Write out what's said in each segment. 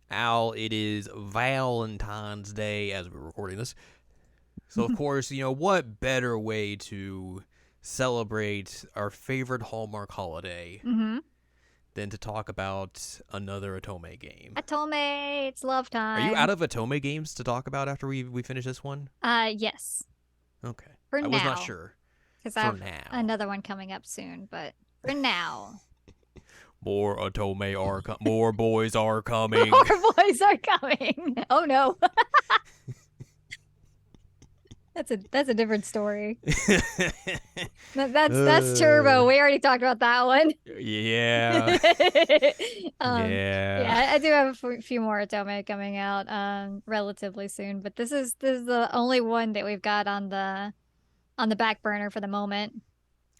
Al, it is Valentine's Day as we're recording this. So, of course, what better way to celebrate our favorite Hallmark holiday Mm-hmm. than to talk about another Atome game? Atome, it's love Are you out time. of Atome games to talk about after we finish this one? Yes, Okay. for I was not now, sure. because I For have now. another one coming up soon. But for now, More Atome more boys are coming. more boys are coming. Oh no, that's a different story. That's uh, Turbo. We already talked about that one. yeah. um, Yeah. yeah, I do have a few more Atome coming out relatively soon, but this is the only one that we've got on the back burner for the moment.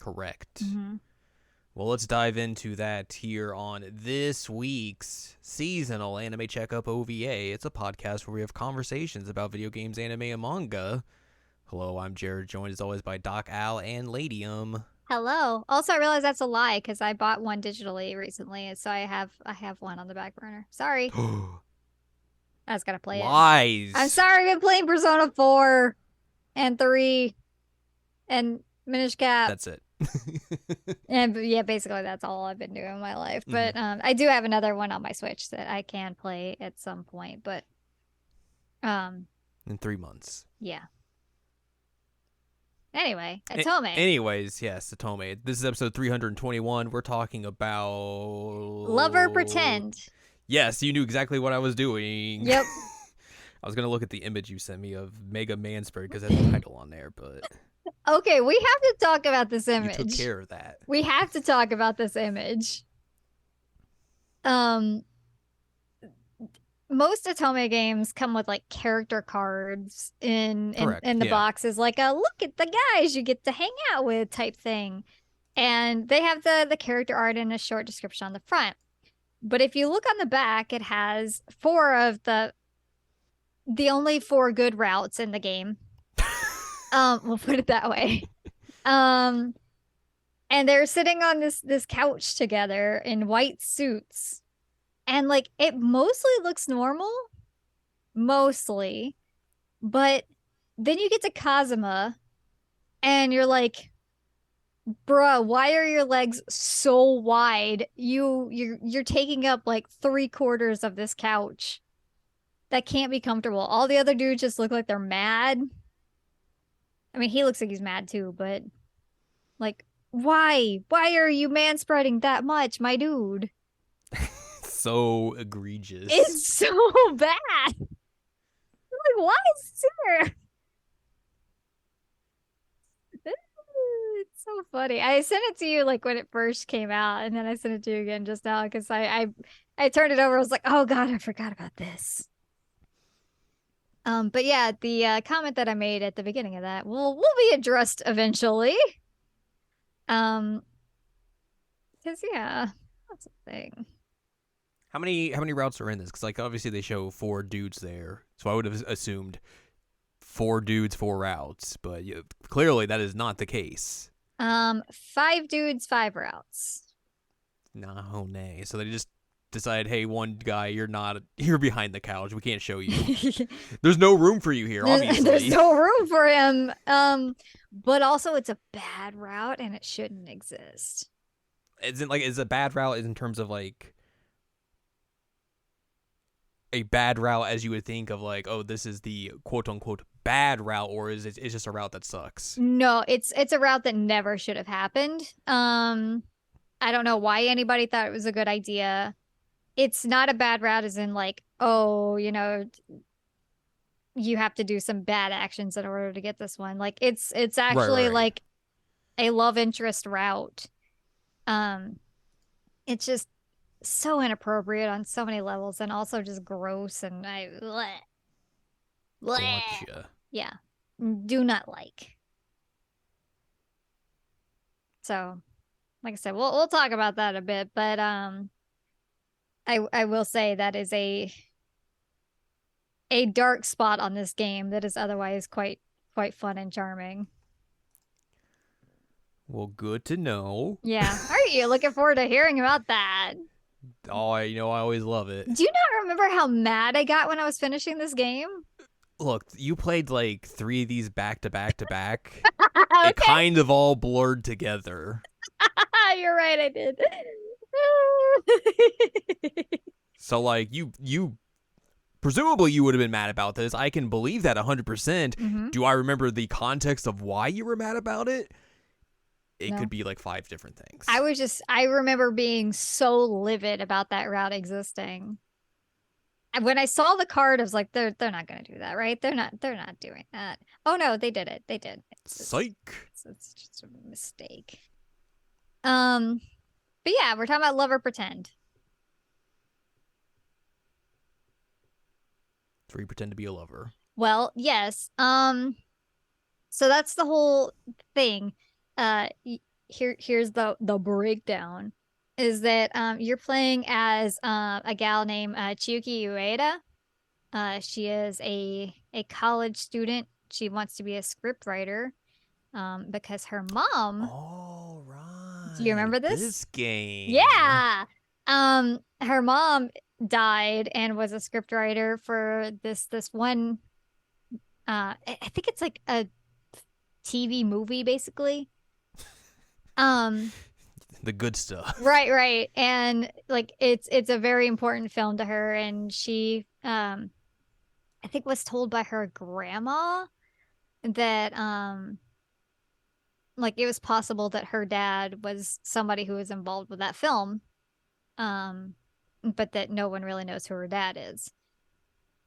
Correct. Mm-hmm. Well, let's dive into that here on this week's seasonal anime checkup OVA. It's a podcast where we have conversations about video games, anime, and manga. Hello, I'm Jared, joined as always by Doc Al and Ladium. Hello. Also, I realized that's a lie because I bought one digitally recently, so I have one on the back burner. Sorry, I just gotta play it. I'm Lies. sorry. I've been playing Persona 4 and 3 and Minish Cap, That's it. and yeah, basically that's all I've been doing in my life. Mhm. But I do have another one on my Switch that I can play at some point. But um, In 3 months. yeah. Anyway, Atome, Anyways, yes, Atome. This is episode 321. We're talking lover about. pretend. Yes, you knew exactly what I was doing. Yep. I was gonna look at the image you sent me of Mega Manspread because it had the title on there, but Okay, we have to talk about this you took image. care of that. We have to talk about this image. Um, most Atome games come with like character cards in in Correct. in the Yeah. boxes, like a look at the guys you get to hang out with type thing. And they have the character art and a short description on the front. But if you look on the back, it has four of the only four good routes in the game. We'll put it that way. Um, and they're sitting on this couch together in white suits. And like it mostly looks normal, mostly, but then you get to Kazuma and you're like, bruh, why are your legs so wide? You're taking up like 3/4 of this couch. That can't be comfortable. All the other dudes just look like they're mad. I mean, he looks like he's mad too, but like, why? Why are you man spreading that much, my dude? So egregious. It's so bad. Like, why is this here? It's so funny. I sent it to you like when it first came out, and then I sent it to you again just now because I turned it over. I was like, oh God, I forgot about this. But yeah, the comment that I made at the beginning of that will be addressed eventually. Um, because yeah, that's a thing. How many routes are in this? Because like obviously they show four dudes there, so I would have assumed four dudes, four routes, but clearly that is not the case. Five dudes, five routes. No, nay. So they just decide, hey, one guy, you're behind the couch. We can't show you. There's no room for you here, There's obviously. no room for him. But also it's a bad route and it shouldn't exist. Is a bad route in terms of like a bad route as you would think of like, oh, this is the quote unquote bad route, or is it's just a route that sucks? No, it's a route that never should have happened. I don't know why anybody thought it was a good idea. It's not a bad route as in like, oh, you have to do some bad actions in order to get this one. Like it's Right, actually right. like a love interest route. Um, it's just so inappropriate on so many levels and also just gross and I bleh, bleh. Gotcha. Yeah. Do not like. So, like I said, we'll talk about that a bit, but I will say that is a dark spot on this game that is otherwise quite fun and charming. Well, good to know. Yeah. Are you looking forward to hearing about that? Oh, I always love it. Do you not remember how mad I got when I was finishing this game? Look, you played like 3 of these back to back to back. It Okay. kind of all blurred together. You're right, I did. So like you presumably you would have been mad about this. I can believe that 100%. Mm-hmm. Do I remember the context of why you were mad about it? It No. could be like 5 different things. I remember being so livid about that route existing. And when I saw the card, I was like, they're not gonna do that, right? They're not doing that. Oh no, they did it. They did. Psych. It's just a mistake. Um, but yeah, we're talking about love or pretend. So you pretend to be a lover. Well, yes. So that's the whole thing. Here's the breakdown is that you're playing as a gal named Chiyuki Ueda. She is a college student. She wants to be a script writer because her mom, All do you right. remember this? This game. Yeah. Her mom died and was a script writer for this one I think it's like a TV movie basically. Um, The good stuff. right. And like it's a very important film to her and she I think was told by her grandma that like it was possible that her dad was somebody who was involved with that film. Um, but that no one really knows who her dad is.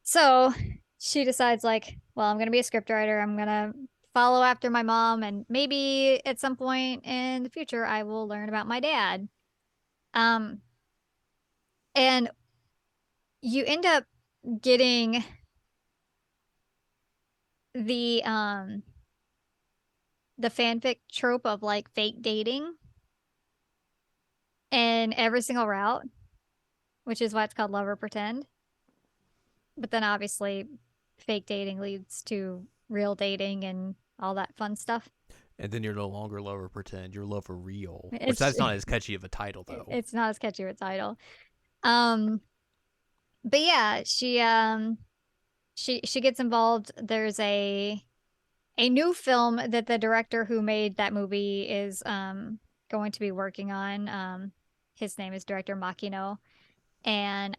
So she decides like, well, I'm gonna be a scriptwriter. I'm gonna follow after my mom, and maybe at some point in the future, I will learn about my dad. Um, and you end up getting the um the fanfic trope of like fake dating in every single route, which is why it's called Love or Pretend. But then obviously, fake dating leads to real dating and all that fun stuff. And then you're no longer lover pretend, you're lover real. Which It's that's not as catchy of a title though. it's not as catchy of a title. Um, but yeah, she gets involved. There's a new film that the director who made that movie is going to be working on. His name is director Makino, and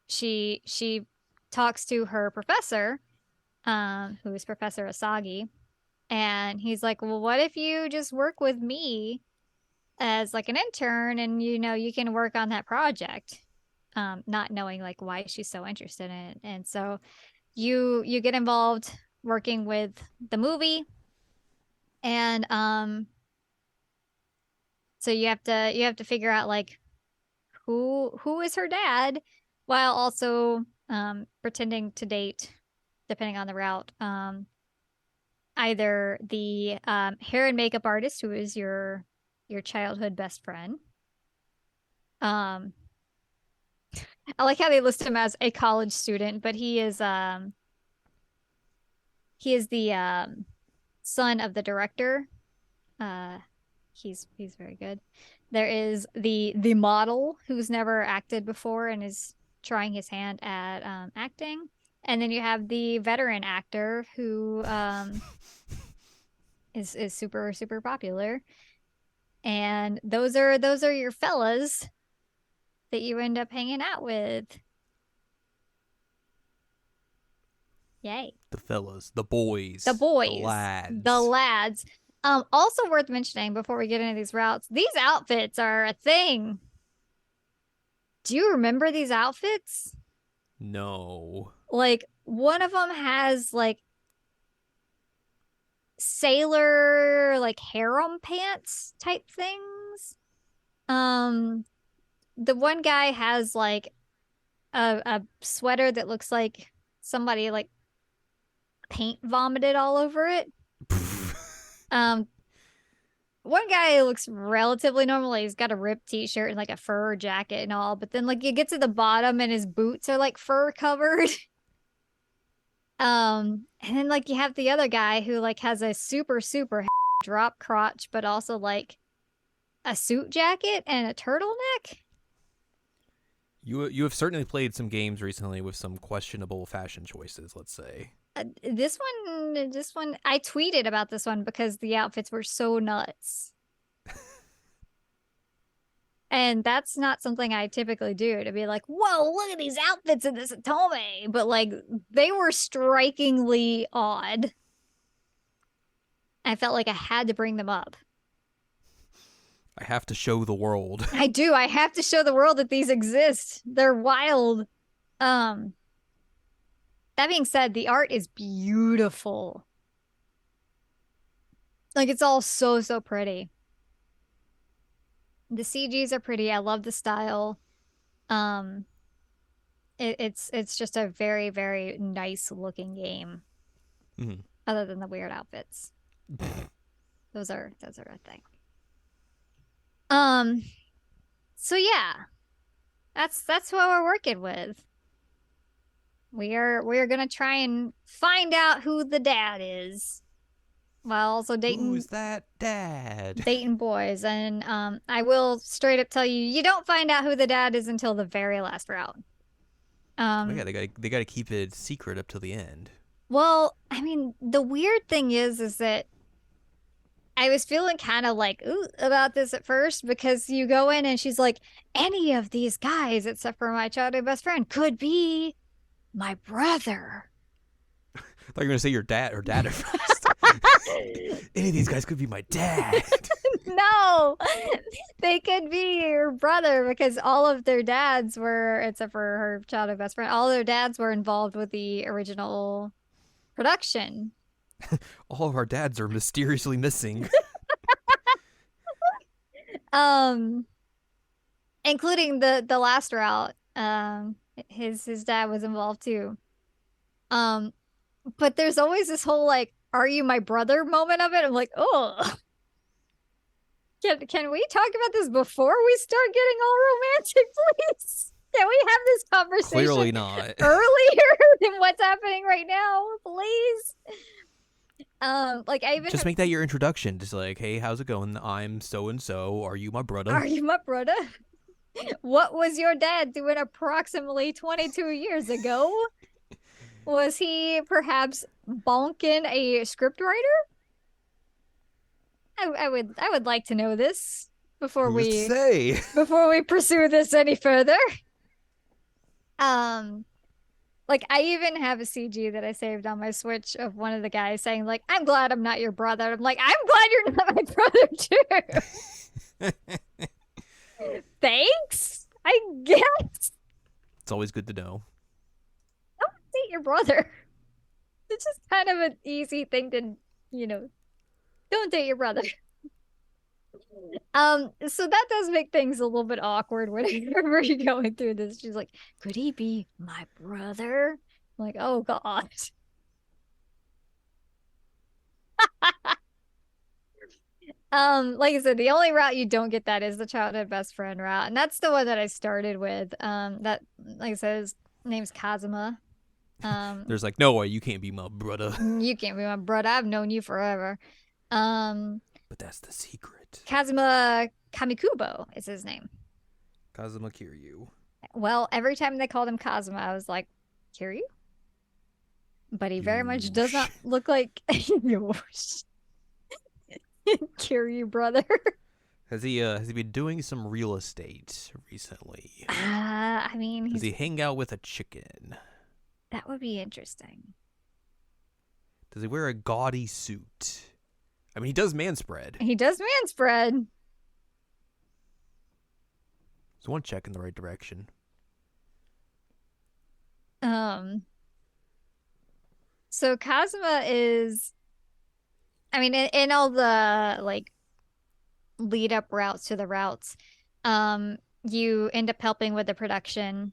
she talks to her professor, who is Professor Asagi, and he's like, "Well, what if you just work with me as like an intern, and you can work on that project?" Not knowing like why she's so interested in it, and so you get involved working with the movie, and so you have to figure out like who is her dad, while also pretending to date, depending on the route, either the hair and makeup artist who is your childhood best friend. Um, I like how they list him as a college student, but he is the son of the director. Uh, he's very good. There is the model who's never acted before and is trying his hand at acting, and then you have the veteran actor who is super super popular. And those are your fellas that you end up hanging out with. Yay. The fellas, the boys, The the boys, lads. the lads. Also worth mentioning before we get into these routes, these outfits are a thing. Do you remember these outfits? No. Like one of them has like sailor like harem pants type things. Um, the one guy has like a sweater that looks like somebody like paint vomited all over it. Um, one guy looks relatively normal. He's got a ripped t-shirt and like a fur jacket and all, but then like you get to the bottom and his boots are like fur covered. And then like you have the other guy who like has a super super drop crotch, but also like a suit jacket and a turtleneck. You have certainly played some games recently with some questionable fashion choices, let's say. This one, I tweeted about this one because the outfits were so nuts. And that's not something I typically do, to be like, whoa, look at these outfits in this Atome. But like, they were strikingly odd. I felt like I had to bring them up. I have to show the world. I do. I have to show the world that these exist. They're wild. Um, that being said, the art is beautiful. Like, it's all so, so pretty. The CGs are pretty. I love the style. Um, it's just a very, very nice looking game. Mhm. Other than the weird outfits. Those are a thing. Um, so yeah, that's what we're working with. We are gonna try and find out who the dad is, while also Who's that dad? dating boys. And I will straight up tell you, you don't find out who the dad is until the very last round. Oh yeah, they gotta keep it secret up till the end. Well, I mean, the weird thing is that I was feeling kind of like ooh about this at first, because you go in and she's like, any of these guys except for my childhood best friend could be my brother. I thought you were gonna say your dad or dad at first. Any of these guys could be my dad. No, they could be your brother, because all of their dads were, except for her childhood best friend, all their dads were involved with the original production. All of our dads are mysteriously missing. Um, including the last route. His dad was involved too. Um, but there's always this whole like, "Are you my brother?" moment of it. I'm like, oh, can we talk about this before we start getting all romantic, please? Can we have this conversation Clearly not. earlier than what's happening right now, please? Like I even Just make that your introduction. Just like, hey, how's it going? I'm so and so. Are you my brother? Are you my brother? What was your dad doing approximately 22 years ago? Was he perhaps bonking a scriptwriter? I would like to know this before Who's to we say? pursue this any further. Um, like I even have a CG that I saved on my Switch of one of the guys saying like, "I'm glad I'm not your brother." I'm like, "I'm glad you're not my brother too." Thanks, I guess. It's always good to know. Don't date your brother. It's just kind of an easy thing to, don't date your brother. So that does make things a little bit awkward whenever you're going through this. She's like, could he be my brother? I'm like, oh God. Like I said, the only route you don't get that is the childhood best friend route. And that's the one that I started with. That, like I said, his name's Kazuma. There's like, no way, you can't be my brother. You can't be my brother. I've known you forever. But that's the secret. Kazuma Kamikubo is his name. Kazuma Kiryu. Well, every time they called him Kazuma, I was like, Kiryu? But he very much does not look like yours. Kiryu, brother. Has he been doing some real estate recently? I mean, Does he hang out with a chicken? that would be interesting. Does he wear a gaudy suit? I mean, he does manspread. He does manspread. So one check in the right direction. So Kazuma is, I mean, in all the like lead up routes to the routes, you end up helping with the production.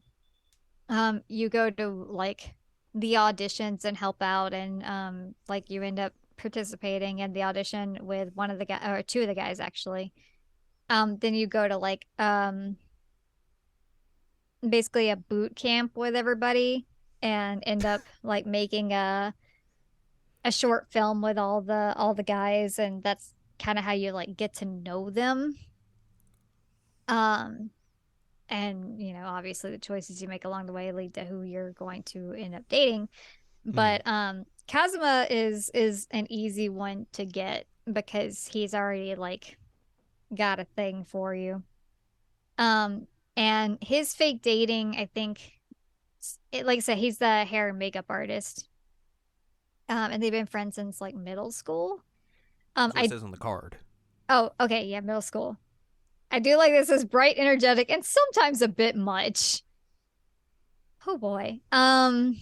You go to like the auditions and help out, and like you end up participating in the audition with one of the guys or two of the guys actually. Then you go to like basically a boot camp with everybody and end up like making a short film with all the guys, and that's kind of how you like get to know them. Um, and obviously the choices you make along the way lead to who you're going to end up dating. Hmm. But Kazuma is an easy one to get because he's already like got a thing for you. Um, and his fake dating, I think, like I said, he's the hair and makeup artist. And they've been friends since like middle school. That's what it I says on the card. Oh, okay, yeah, middle school. I do like this as bright, energetic, and sometimes a bit much. Oh boy. Yeah,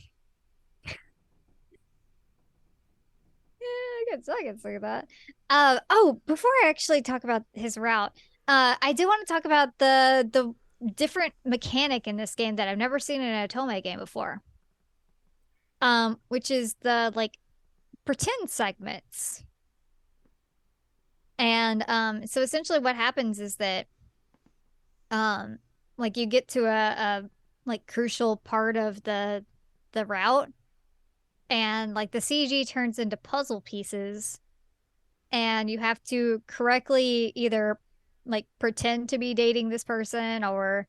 I can say that. Oh, before I actually talk about his route, I do want to talk about the different mechanic in this game that I've never seen in an Otome game before. Which is the like pretend segments. And so essentially what happens is that um like you get to a like crucial part of the route and like the CG turns into puzzle pieces and you have to correctly either like pretend to be dating this person or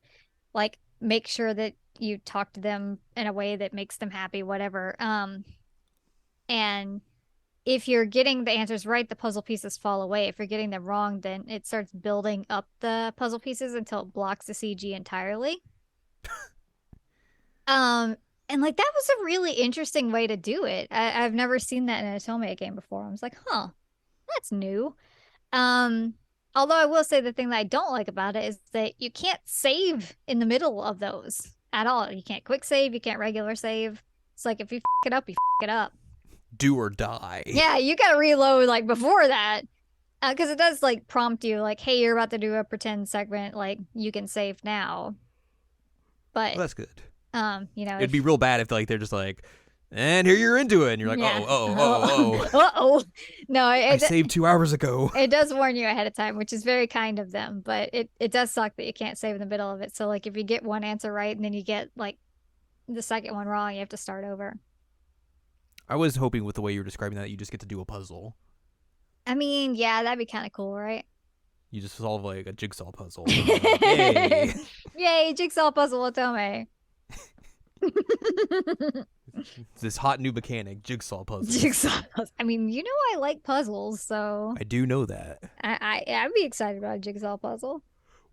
like make sure that you talk to them in a way that makes them happy, whatever. And if you're getting the answers right, the puzzle pieces fall away. If you're getting them wrong, then it starts building up the puzzle pieces until it blocks the CG entirely. Um, and like that was a really interesting way to do it. I've never seen that in a Otome game before. I was like, huh, that's new. Um, Although I will say the thing that I don't like about it is that you can't save in the middle of those at all. You can't quick save, you can't regular save. It's like if you it up, you it up. Do or die. Yeah, you gotta reload like before that. Because it does like prompt you, like, hey, you're about to do a pretend segment, like you can save now. Well, But that's good. It'd be if real bad if like they're just like, and here you're into it, and you're like, yeah, oh. uh-oh. No, I saved 2 hours ago. it does warn you ahead of time, which is very kind of them. But it does suck that you can't save in the middle of it. So like if you get one answer right and then you get like the second one wrong, you have to start over. I was hoping with the way you were describing that you just get to do a puzzle. I mean, yeah, that'd be kind of cool, right? You just solve like a jigsaw puzzle. And you're like, yay! Yay, jigsaw puzzle Otome. It's this hot new mechanic, jigsaw puzzle. Jigsaw puzzle. I mean, I like puzzles, so I do know that. I'd be excited about a jigsaw puzzle.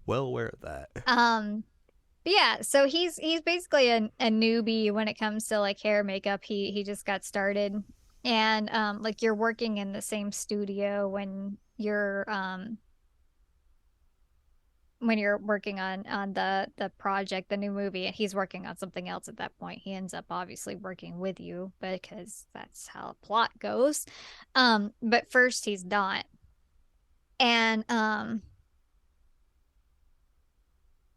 Well aware of that. But yeah, so he's basically a newbie when it comes to like hair makeup. He just got started, and like you're working in the same studio when you're working on the project, the new movie, and he's working on something else at that point. He ends up obviously working with you because that's how a plot goes. But first he's not. And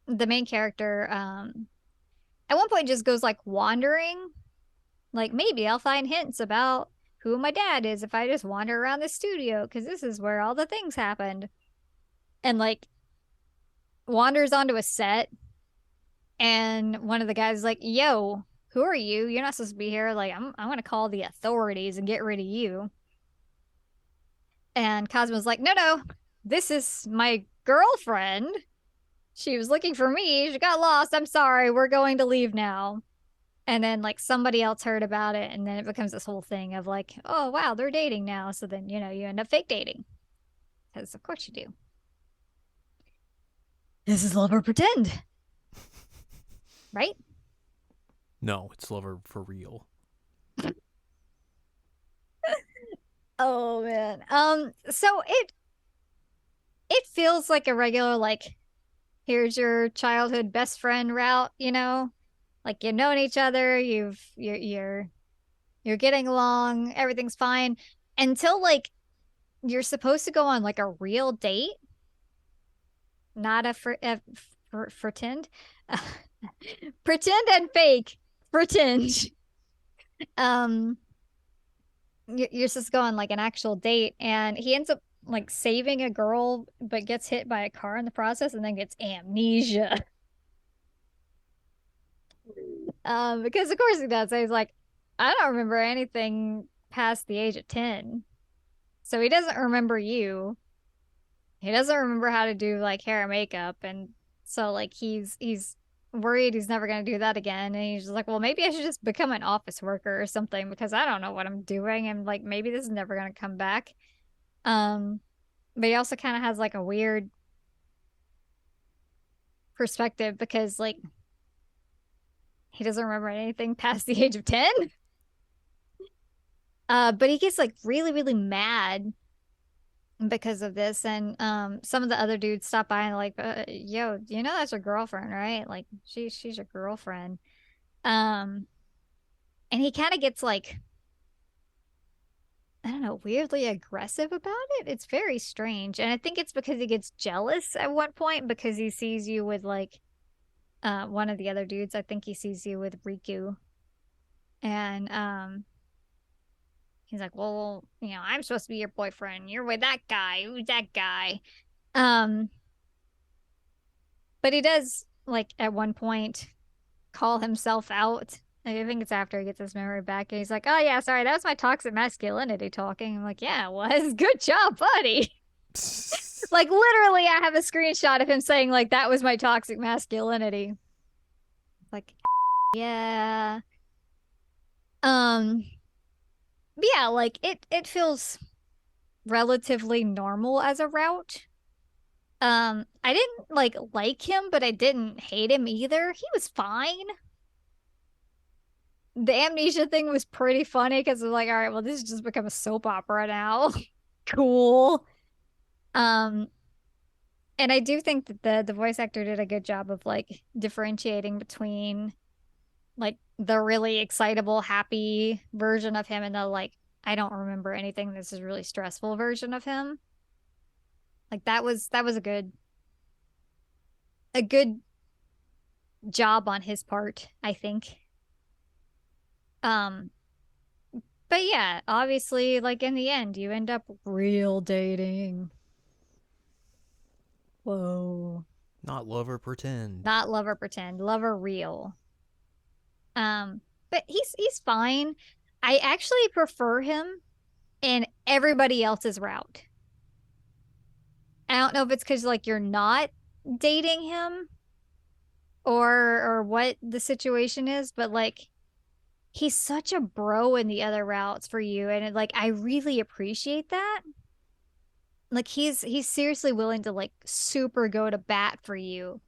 the main character at one point just goes like wandering. Like maybe I'll find hints about who my dad is if I just wander around the studio because this is where all the things happened. And like wanders onto a set and one of the guys is like, "Yo, who are you? You're not supposed to be here. Like I'm gonna call the authorities and get rid of you." And Cosmo's like, "No, this is my girlfriend. She was looking for me. She got lost. I'm sorry. We're going to leave now." And then like somebody else heard about it, and then it becomes this whole thing of like, "Oh wow, they're dating now." So then you end up fake dating because of course you do. This is love or pretend, right? No, it's lover for real. Oh man. So it feels like a regular like here's your childhood best friend route. Like you've known each other, you're getting along, everything's fine until like you're supposed to go on like a real date, not a pretend. Pretend and fake. Pretend. Um you're supposed to go on like an actual date and he ends up like saving a girl but gets hit by a car in the process and then gets amnesia. Because of course he does. So he's like, I don't remember anything past the age of 10. So he doesn't remember you. He doesn't remember how to do like hair and makeup. And So like he's worried he's never gonna do that again. And he's just like, well, maybe I should just become an office worker or something because I don't know what I'm doing. And like maybe this is never gonna come back. Um, but he also kind of has like a weird perspective because like he doesn't remember anything past the age of 10. But he gets like really, really mad because of this. And some of the other dudes stop by and like, yo, you know that's your girlfriend, right? Like she's your girlfriend. Um, and he kind of gets like, I don't know, weirdly aggressive about it. It's very strange. And I think it's because he gets jealous at one point because he sees you with like one of the other dudes. I think he sees you with Riku. And he's like, well, you know, I'm supposed to be your boyfriend. You're with that guy. Who's that guy? Um, but he does like at one point call himself out. I think it's after he gets his memory back, and he's like, "Oh yeah, sorry, that was my toxic masculinity talking." I'm like, "Yeah, it was. Good job, buddy." Like literally, I have a screenshot of him saying like that was my toxic masculinity. Like, yeah. Um, but yeah, like it feels relatively normal as a route. I didn't like him, but I didn't hate him either. He was fine. The amnesia thing was pretty funny because it's like, all right, well, this has just become a soap opera now. Cool. Um, and I do think that the voice actor did a good job of like differentiating between like the really excitable, happy version of him and the like, I don't remember anything. This is really stressful version of him. Like that was a good job on his part, I think. Um, but yeah, obviously, like in the end, you end up real dating. Whoa. Not love or pretend. Not lover pretend, lover real. But he's fine. I actually prefer him in everybody else's route. I don't know if it's because like you're not dating him or what the situation is, but like he's such a bro in the other routes for you, and like I really appreciate that. Like he's seriously willing to like super go to bat for you.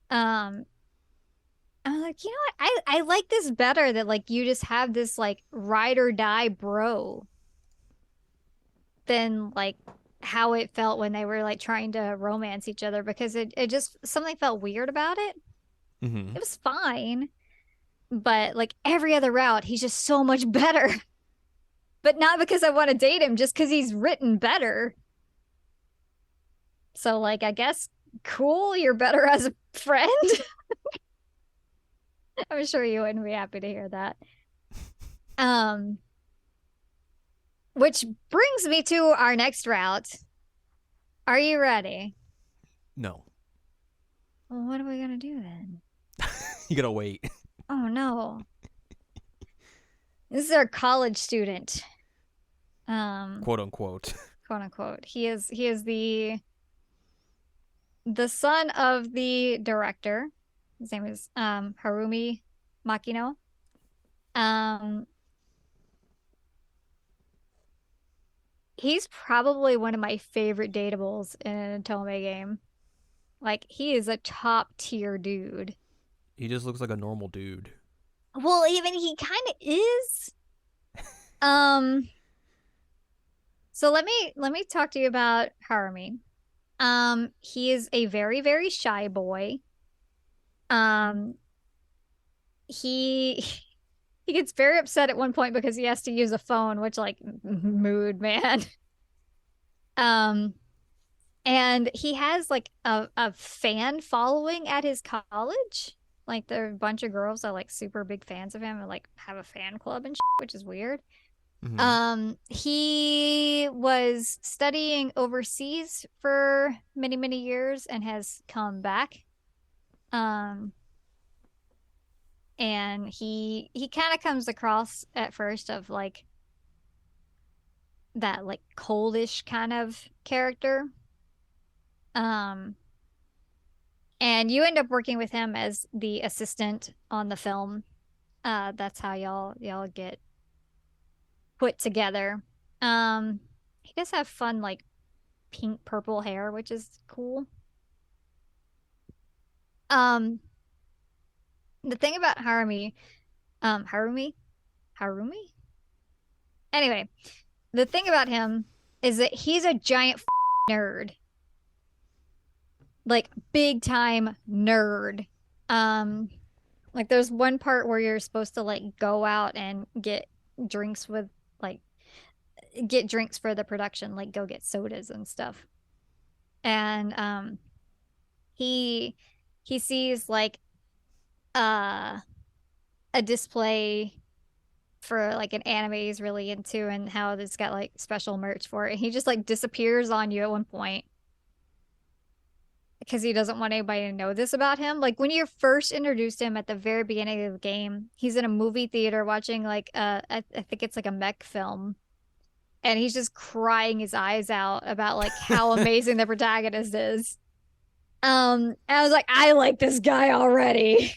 Um, I'm like, you know what? I like this better that like you just have this like ride or die bro than like how it felt when they were like trying to romance each other because it just something felt weird about it. Mm-hmm. It was fine, but like every other route, he's just so much better. But not because I want to date him, just because he's written better. So like I guess cool, you're better as a friend. I'm sure you wouldn't be happy to hear that. Um, which brings me to our next route. Are you ready? No. Well, what are we gonna do then? You gotta wait. Oh no. This is our college student. Um, Quote unquote. quote unquote. He is the son of the director. His name is Harumi Makino. Um, he's probably one of my favorite dateables in an Otome game. Like he is a top tier dude. He just looks like a normal dude. Well, even he kind of is. Um, so let me talk to you about Harumi. He is a very, very shy boy. Um, he he gets very upset at one point because he has to use a phone, which like mood, man. Um, and he has like a fan following at his college. Like there are a bunch of girls that are like super big fans of him and like have a fan club and shit, which is weird. Mm-hmm. He was studying overseas for many, many years and has come back. Um, and he kind of comes across at first of like that like coldish kind of character. Um, And you end up working with him as the assistant on the film. That's how y'all get put together. He does have fun like pink purple hair, which is cool. Um, the thing about Harumi. Anyway, the thing about him is that he's a giant nerd, like big time nerd. Um, like there's one part where you're supposed to like go out and drinks with like get drinks for the production, like go get sodas and stuff. And he he sees like uh a display for like an anime he's really into and how it's got like special merch for it. And he just like disappears on you at one point because he doesn't want anybody to know this about him. Like when you first introduced him at the very beginning of the game, he's in a movie theater watching like I think it's like a mech film. And he's just crying his eyes out about like how amazing the protagonist is. And I was like, I like this guy already.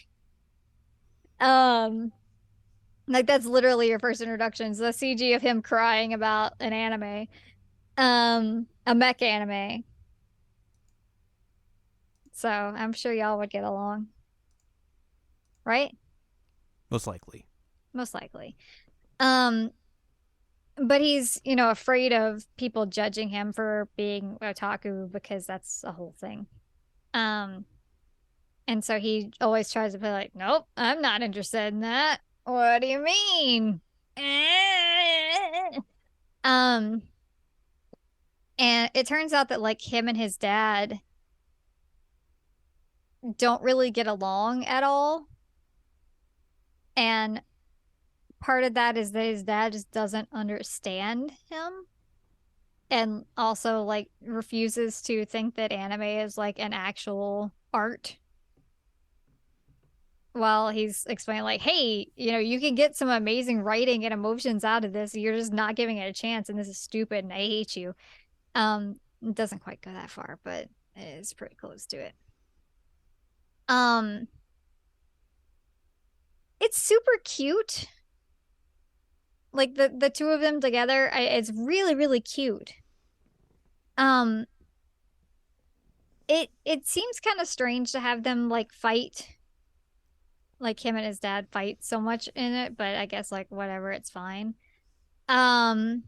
Um, like that's literally your first introductions, the CG of him crying about an anime, a mech anime. So I'm sure y'all would get along, right? Most likely. Most likely. Um, but he's, afraid of people judging him for being otaku because that's a whole thing. Um, and so he always tries to be like, nope, I'm not interested in that. What do you mean? Um, and it turns out that like him and his dad don't really get along at all. And part of that is that his dad just doesn't understand him and also like refuses to think that anime is like an actual art while he's explaining like, hey, you can get some amazing writing and emotions out of this. You're just not giving it a chance and this is stupid and I hate you. It doesn't quite go that far, but it's pretty close to it. Um, it's super cute. Like the two of them together, it's really really cute. Um, it seems kind of strange to have them like fight, like him and his dad fight so much in it, but I guess like whatever, it's fine. Um,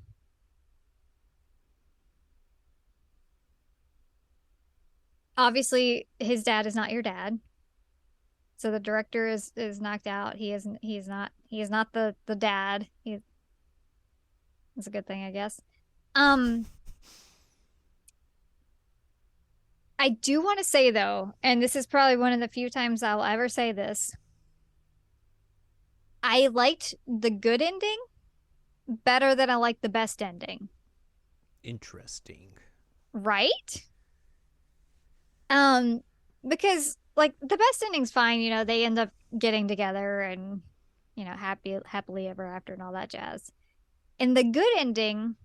obviously his dad is not your dad. So the director is knocked out. He is not the dad. It's a good thing, I guess. Um, I do want to say though, and this is probably one of the few times I'll ever say this, I liked the good ending better than I liked the best ending. Interesting. Right? Um, because like the best ending's fine, they end up getting together and happily ever after and all that jazz. In the good ending,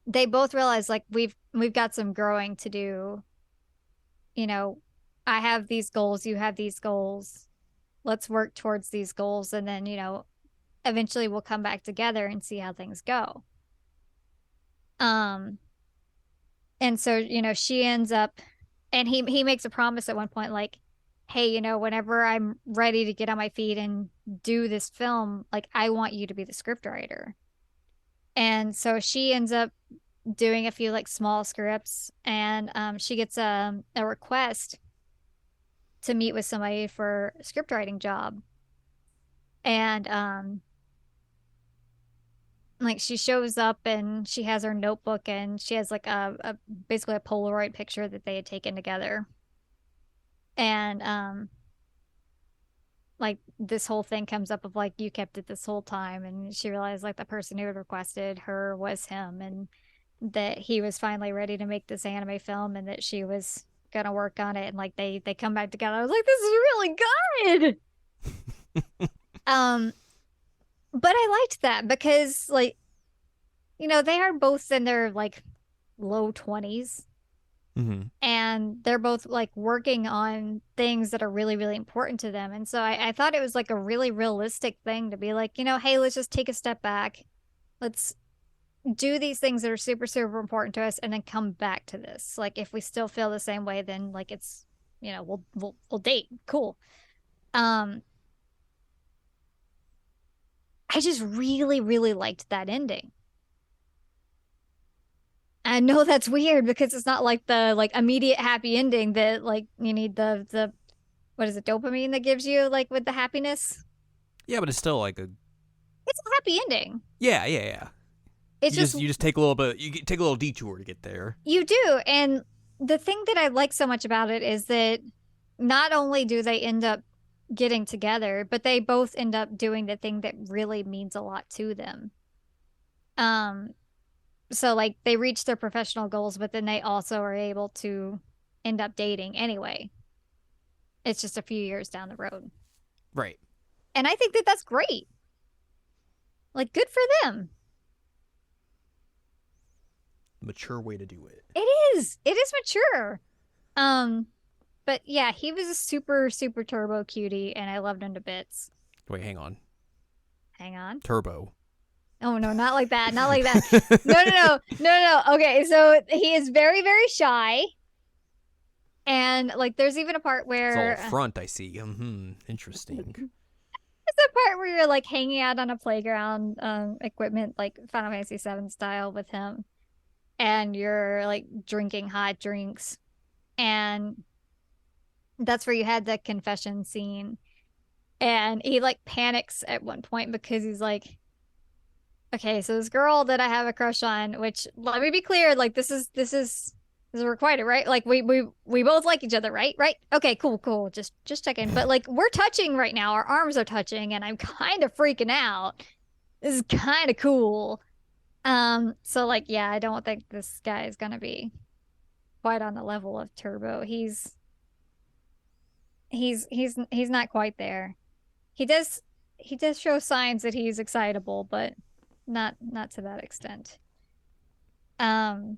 they both realize like we've got some growing to do. You know, I have these goals, you have these goals. Let's work towards these goals and then, eventually we'll come back together and see how things go. Um, and so, she ends up and he makes a promise at one point like, hey, whenever I'm ready to get on my feet and do this film, like I want you to be the scriptwriter. And so she ends up doing a few like small scripts and she gets a request to meet with somebody for a script writing job. And like she shows up and she has her notebook and she has like a basically a Polaroid picture that they had taken together. And like this whole thing comes up of like you kept it this whole time and she realized like the person who had requested her was him and that he was finally ready to make this anime film and that she was gonna work on it and like they come back together. I was like, this is really good. Um, but I liked that because like, they are both in their like low 20s. Mm-hmm. And they're both like working on things that are really, really important to them. And so I thought it was like a really realistic thing to be like, hey, let's just take a step back. Let's do these things that are super, super important to us and then come back to this. Like if we still feel the same way, then like it's, we'll date. Cool. Um, I just really, really liked that ending. I know that's weird because it's not like the like immediate happy ending that like you need the what is it, dopamine that gives you like with the happiness. Yeah, but it's still like a It's a happy ending. yeah. It's You just just take a little bit. You take a little detour to get there. you do. And the thing that I like so much about it is that not only do they end up getting together, but they both end up doing the thing that really means a lot to them. Um, so like they reach their professional goals, but then they also are able to end up dating anyway. It's just a few years down the road. Right. And I think that that's great. Like good for them. Mature way to do it. It is. It is mature. Um, but yeah, he was a super, super turbo cutie, and I loved him to bits. Wait, hang on. Hang on. Turbo. Oh no, not like that. Not like that. No, no, no. No, no. Okay, so he is very, very shy. And like there's even a part It's all where front, I see. Mm-hmm. Interesting. there's a part where you're like hanging out on a playground equipment like Final Fantasy VII style with him and you're like drinking hot drinks and that's where you had the confession scene and he like panics at one point because he's like, okay, so this girl that I have a crush on, which let me be clear, like this is requited, right? Like we both like each other, right? Right? Okay, cool, cool. Just checking. But like we're touching right now. Our arms are touching, and I'm kind of freaking out. This is kind of cool. So like, yeah, I don't think this guy is gonna be quite on the level of Turbo. He's not quite there. He does he does show signs that he's excitable, but not to that extent. Um,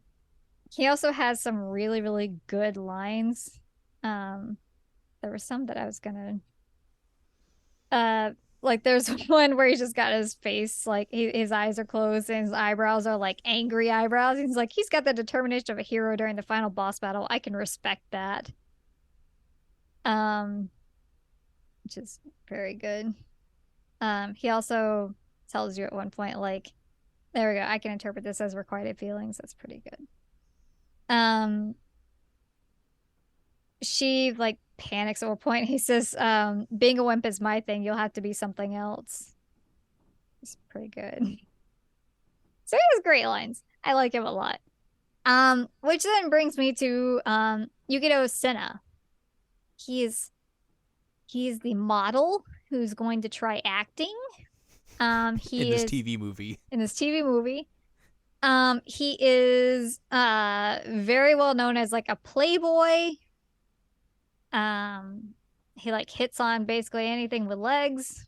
he also has some really, really good lines. Um, there were some that I was gonna like there's one where he's just got his face like his eyes are closed and his eyebrows are like angry eyebrows. He's like he's got the determination of a hero during the final boss battle. I can respect that. Um, which is very good. He also tells you at one point like there we go. I can interpret this as requited feelings. That's pretty good. Um, she like panics at one point. He says, being a wimp is my thing. You'll have to be something else. It's pretty good. So he has great lines. I like him a lot. Which then brings me to Yukito Senna. He's he's the model who's going to try acting. In He this is TV movie. in this TV movie. He is very well known as like a playboy. Um, he like hits on basically anything with legs.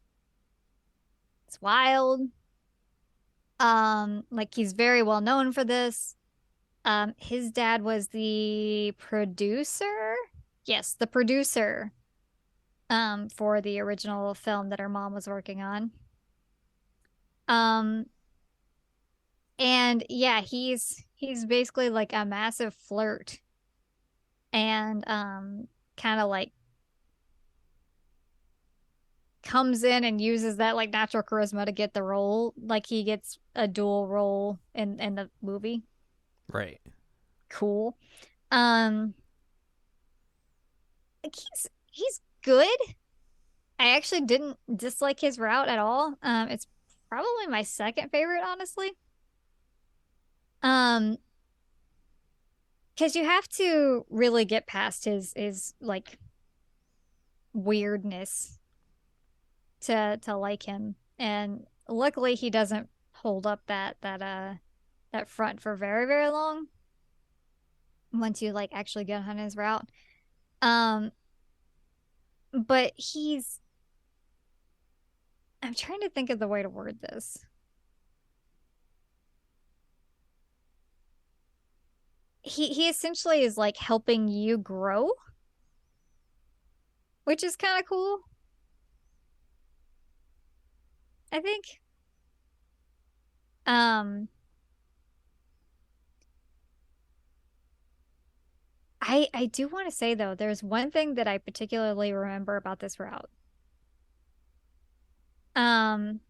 It's wild. Like he's very well known for this. His dad was the producer. Yes, the producer for the original film that her mom was working on. Um, and yeah, he's basically like a massive flirt and kind of like comes in and uses that like natural charisma to get the role. Like he gets a dual role in the movie. Right. Cool. Um, like he's good. I actually didn't dislike his route at all. It's probably my second favorite, honestly. Um, because you have to really get past his like weirdness to like him. And luckily he doesn't hold up that front for very, very long once you like actually get on his route. Um, but I'm trying to think of the way to word this. he essentially is like helping you grow, which is kind of cool, I think. Um, I do want to say though, there's one thing that I particularly remember about this route. Um,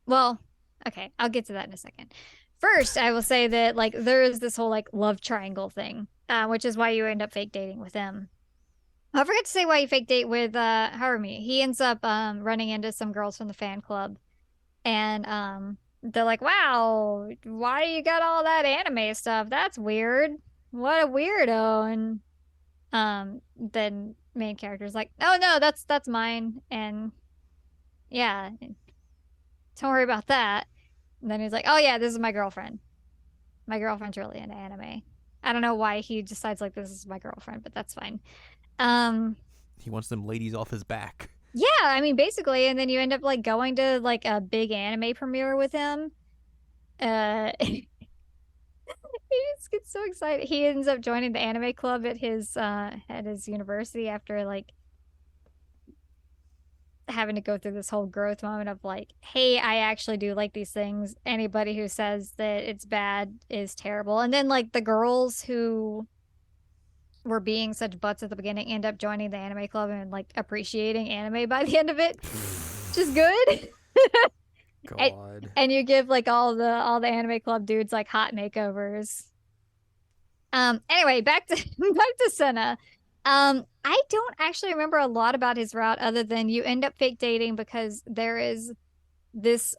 well, okay, I'll get to that in a second. First, I will say that like there is this whole like love triangle thing, which is why you end up fake dating with him. I forgot to say why you fake date with Harumi. He ends up running into some girls from the fan club, and they're like, "Wow, why you got all that anime stuff? That's weird. What a weirdo." And then main character's like, "Oh no, that's mine." And yeah, don't worry about that. And then he's like, "Oh yeah, this is my girlfriend. My girlfriend's really into anime." I don't know why he decides like this is my girlfriend, but that's fine. Um, He wants them ladies off his back. yeah, I mean basically, and then you end up like going to like a big anime premiere with him. He just gets so excited. He ends up joining the anime club at his university after like having to go through this whole growth moment of like, hey, I actually do like these things. Anybody who says that it's bad is terrible. And then like the girls who were being such butts at the beginning end up joining the anime club and like appreciating anime by the end of it, which is good. and, God. and you give like all the anime club dudes like hot makeovers. Anyway, back to back to Senna. I don't actually remember a lot about his route other than you end up fake dating because there is this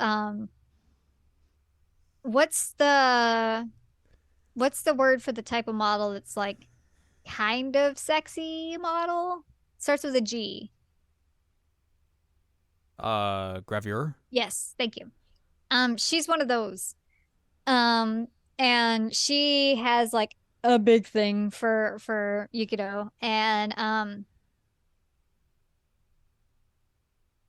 what's the what's the word for the type of model that's like kind of sexy model? Starts with a G. Gravure? Yes, thank you. She's one of those. Um, and she has like a big thing for Yukito, and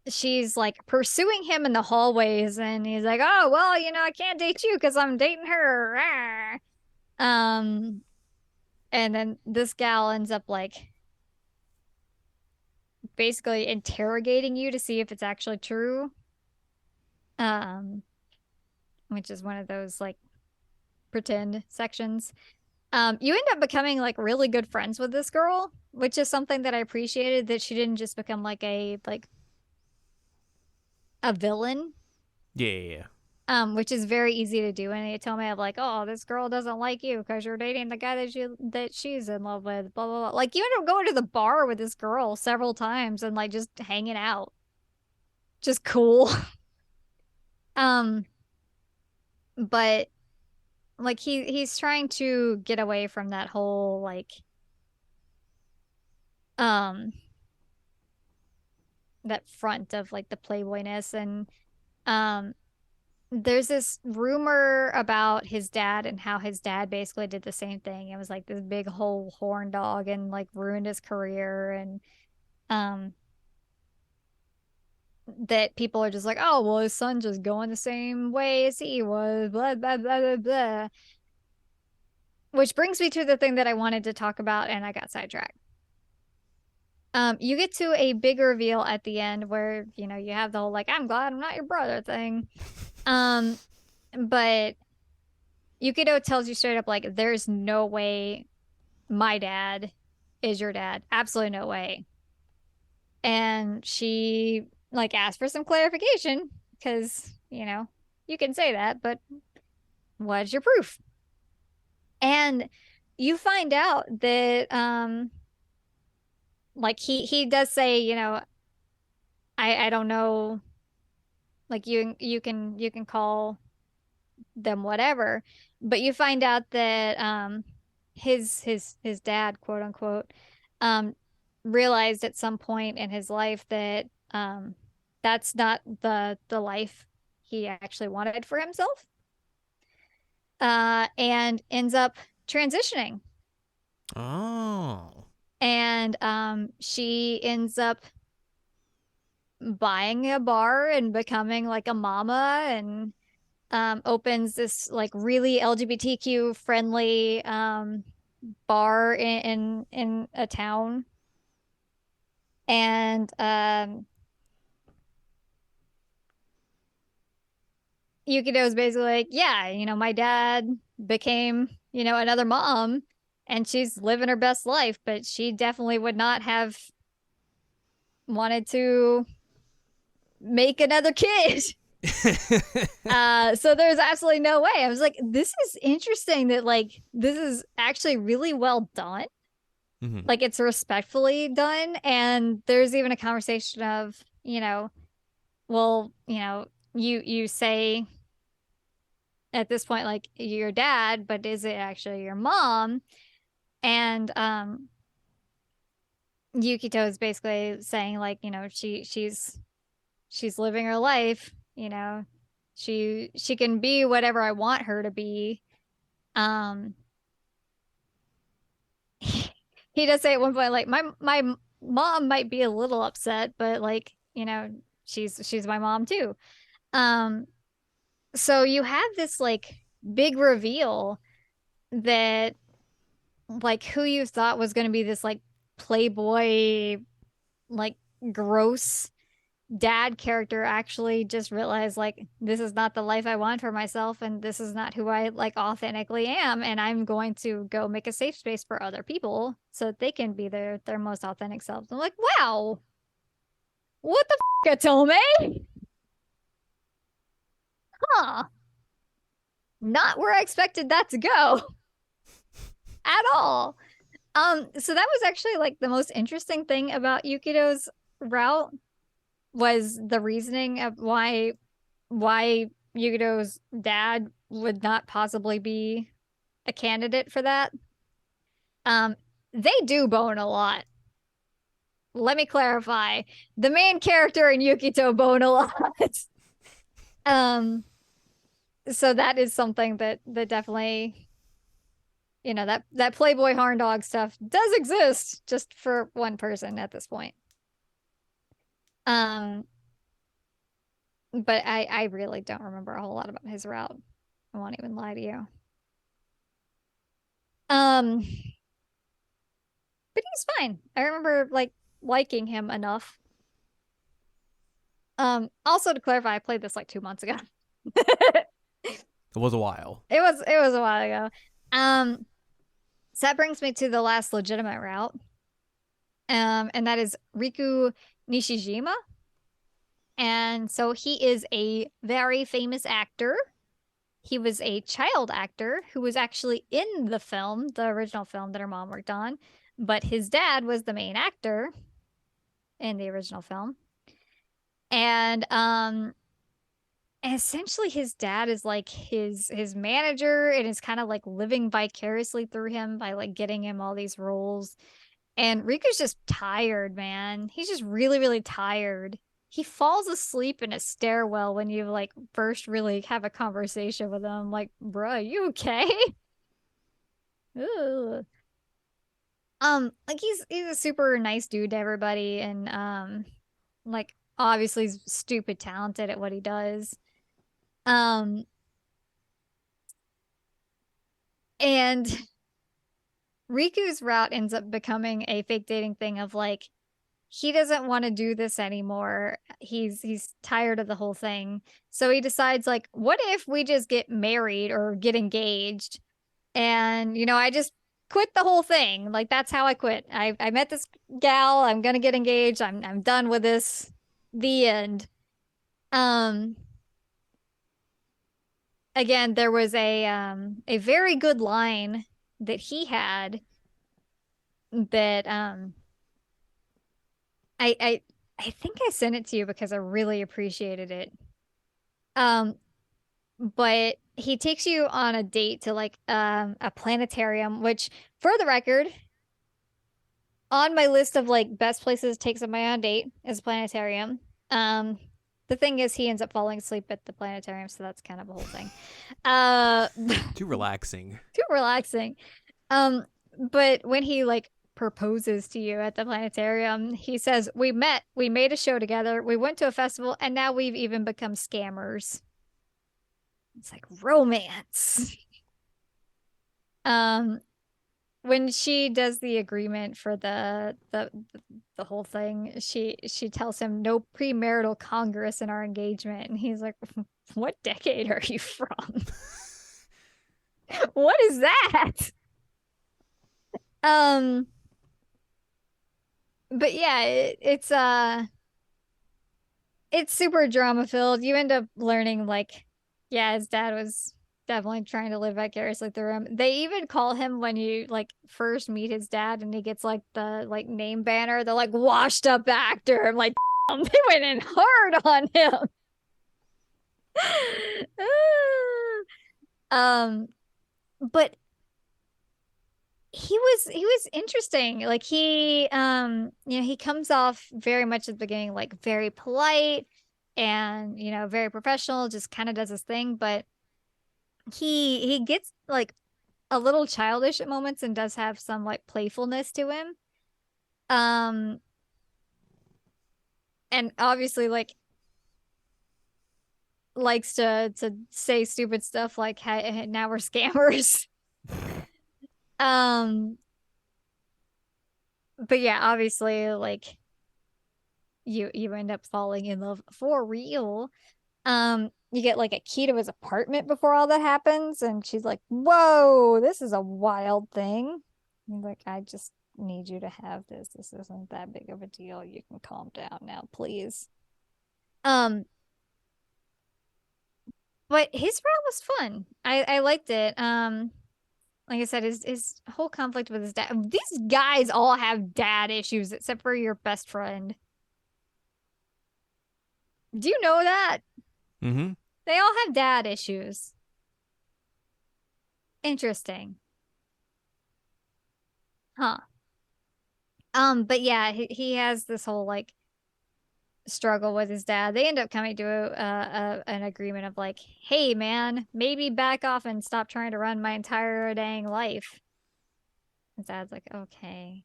she's like pursuing him in the hallways, and he's like, "Oh, well, I can't date you because I'm dating her." Rawr. Um, and then this gal ends up like basically interrogating you to see if it's actually true. Um, which is one of those like pretend sections. You end up becoming like really good friends with this girl, which is something that I appreciated that she didn't just become like a villain. Yeah, yeah, yeah. Which is very easy to do. And they tell me I'm like, oh, this girl doesn't like you because you're dating the guy that she's in love with, blah blah blah. Like you end up going to the bar with this girl several times and like just hanging out. Just cool. Um, but like he's trying to get away from that whole like um that front of like the playboyness and um there's this rumor about his dad and how his dad basically did the same thing. It was like this big whole horn dog and like ruined his career and um that people are just like, oh well his son just going the same way as he was, blah blah blah blah blah. Which brings me to the thing that I wanted to talk about and I got sidetracked. You get to a big reveal at the end where, you have the whole like, I'm glad I'm not your brother thing. Um, but Yukito tells you straight up, like, there's no way my dad is your dad. Absolutely no way. And she like asked for some clarification because, you can say that, but what's your proof? And you find out that like he does say, I don't know, like you can call them whatever, but you find out that his dad, quote unquote, um realized at some point in his life that that's not the life he actually wanted for himself. And ends up transitioning. Oh. And she ends up buying a bar and becoming like a mama and opens this like really LGBTQ friendly bar in a town, and Yukito's basically like, yeah, my dad became, another mom, and she's living her best life, but she definitely would not have wanted to make another kid. So there's absolutely no way. I was like, this is interesting that like this is actually really well done. Mhm. Like it's respectfully done. And there's even a conversation of, well, you say at this point like your dad, but is it actually your mom? And Yukito is basically saying like, she's living her life, she can be whatever I want her to be. Um he does say at one point like my mom might be a little upset, but like, she's my mom too. Um so you have this like big reveal that like who you thought was going to be this like playboy like gross dad character actually just realized like this is not the life I want for myself and this is not who I like authentically am, and I'm going to go make a safe space for other people so that they can be their most authentic selves. I'm like, wow, what the Atome? Huh. Not where I expected that to go at all. So that was actually like the most interesting thing about Yukito's route was the reasoning of why Yukito's dad would not possibly be a candidate for that. Um, they do bone a lot. Let me clarify. The main character in Yukito bone a lot. um, so that is something that definitely, that Playboy horn dog stuff does exist just for one person at this point. Um, but I really don't remember a whole lot about his route. I won't even lie to you. Um, but he's fine. I remember like liking him enough. Also to clarify, I played this like 2 months ago. It was a while. It was a while ago. Um, so that brings me to the last legitimate route. And that is Riku Nishijima. And so he is a very famous actor. He was a child actor who was actually in the film, the original film that her mom worked on, but his dad was the main actor in the original film. And essentially his dad is like his manager and is kind of like living vicariously through him by like getting him all these roles. And Riku's just tired, man. He's just really, really tired. He falls asleep in a stairwell when you like first really have a conversation with him. Like, bro, you okay? Ugh. Like he's a super nice dude to everybody, and like obviously he's stupid talented at what he does. Um, and Riku's route ends up becoming a fake dating thing of like he doesn't want to do this anymore. He's tired of the whole thing. So he decides like, what if we just get married or get engaged? And I just quit the whole thing. Like that's how I quit. I met this gal, I'm gonna get engaged. I'm done with this. The end. Um Again, there was a very good line that he had that I I think I sent it to you because I really appreciated it. Um, but he takes you on a date to like a planetarium, which for the record, on my list of like best places to take somebody on a date is a planetarium. Um, the thing is he ends up falling asleep at the planetarium, so that's kind of a whole thing. Uh Too relaxing. too relaxing. Um, but when he like proposes to you at the planetarium, he says, "We met, we made a show together, we went to a festival, and now we've even become scammers." It's like romance. Um, when she does the agreement for the whole thing, she tells him no premarital congress in our engagement, and he's like, "What decade are you from? What is that?" Um, but yeah, it's super drama filled. You end up learning like, yeah, his dad was definitely trying to live vicariously through him. They even call him when you like first meet his dad and he gets like the like name banner, the like washed up actor. I'm like, damn, they went in hard on him. um, but he was interesting. Like he comes off very much at the beginning like very polite and very professional, just kind of does his thing, but he gets like a little childish at moments and does have some like playfulness to him. Um and obviously like likes to say stupid stuff like, hey, now we're scammers. um but yeah, obviously like you end up falling in love for real. You get like a key to his apartment before all that happens, and she's like, "Whoa, this is a wild thing." He's like, "I just need you to have this. This isn't that big of a deal. You can calm down now, please." Um, but his route was fun. I liked it. Like I said, his whole conflict with his dad. These guys all have dad issues, except for your best friend. Do you know that? Mm-hmm. They all have dad issues. Interesting. Huh. But yeah, he has this whole like struggle with his dad. They end up coming to an agreement of like, hey man, maybe back off and stop trying to run my entire dang life. His dad's like, okay,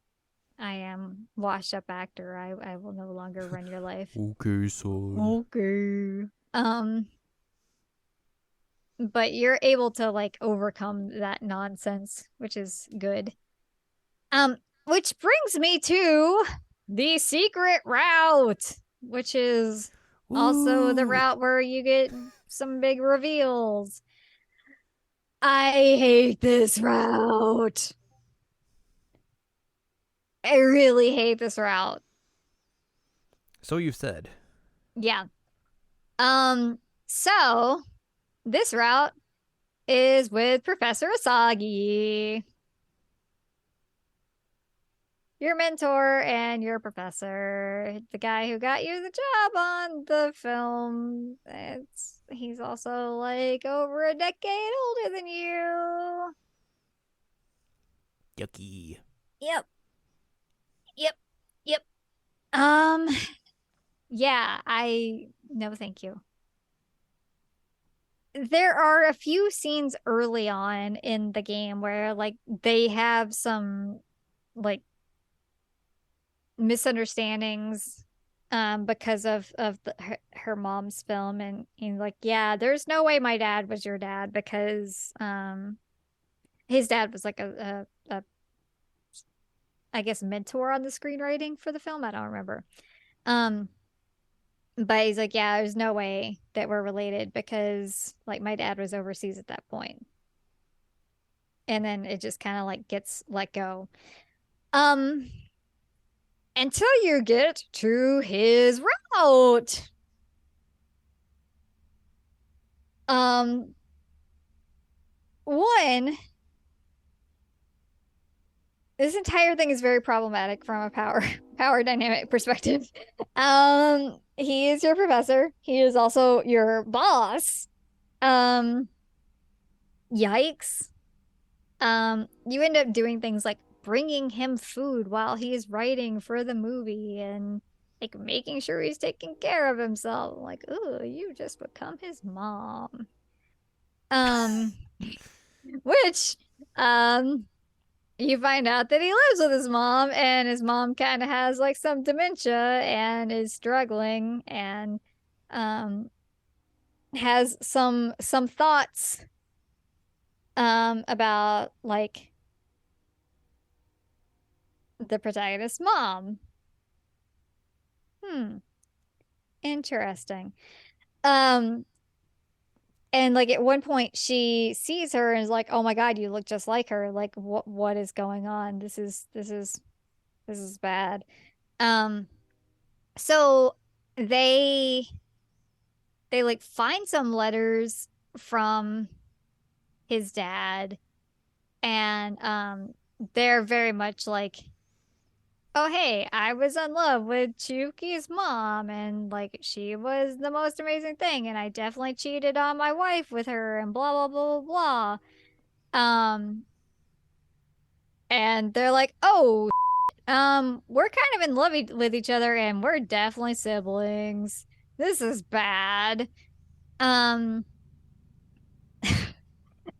I am washed up actor. I will no longer run your life. Okay, son. Okay. But you're able to like overcome that nonsense, which is good. Um, which brings me to the secret route, which is also the Ooh. route where you get some big reveals. I hate this route. I really hate this route. So you've said. Yeah. So this route is with Professor Asagi, your mentor and your professor, the guy who got you the job on the film. He's also like over a decade older than you. Yucky. Yep. Yep. Yep. Um, yeah, I no thank you. There are a few scenes early on in the game where like they have some like misunderstandings because of her mom's film, and he's like, yeah, there's no way my dad was your dad because his dad was like a I guess mentor on the screenwriting for the film. I don't remember. um but he's like, yeah, there's no way that we're related because like my dad was overseas at that point. And then it just kind of like gets let go. um until you get to his route. um One, this entire thing is very problematic from a power dynamic perspective. He is your professor. He is also your boss. Um, Yikes. You end up doing things like bringing him food while he's writing for the movie and like making sure he's taking care of himself. Like, oh, you just become his mom. Um, which, um, you find out that he lives with his mom, and his mom kind of has like some dementia and is struggling and um has some thoughts about like the protagonist's mom. Interesting. Um, and like at one point she sees her and is like, "Oh my God, you look just like her. Like what is going on? This is bad." Um, so they they like find some letters from his dad, and they're very much like, "Oh hey, I was in love with Chiyuki's mom, and like she was the most amazing thing, and I definitely cheated on my wife with her, and blah blah blah blah blah." And they're like, "Oh, we're kind of in love with each other, and we're definitely siblings. This is bad." Um,